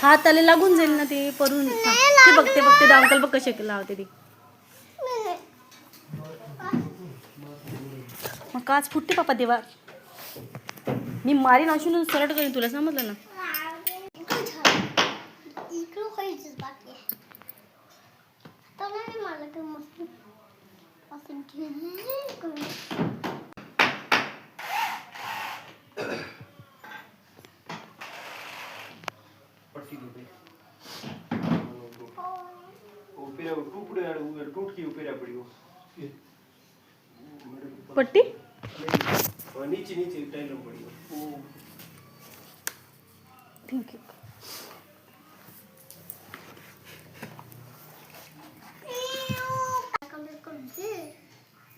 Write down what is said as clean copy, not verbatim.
हाताला लागून जाईल ना ते परून. ते बघते ते अंकल बघ कसे लावते ते. मग काच फुटते पापा तेव्हा. मी मारीन अशी सरळ करीन तुला, समजलं ना. पट्टी नीचे नीचे टाइल पड़ी। Thank you.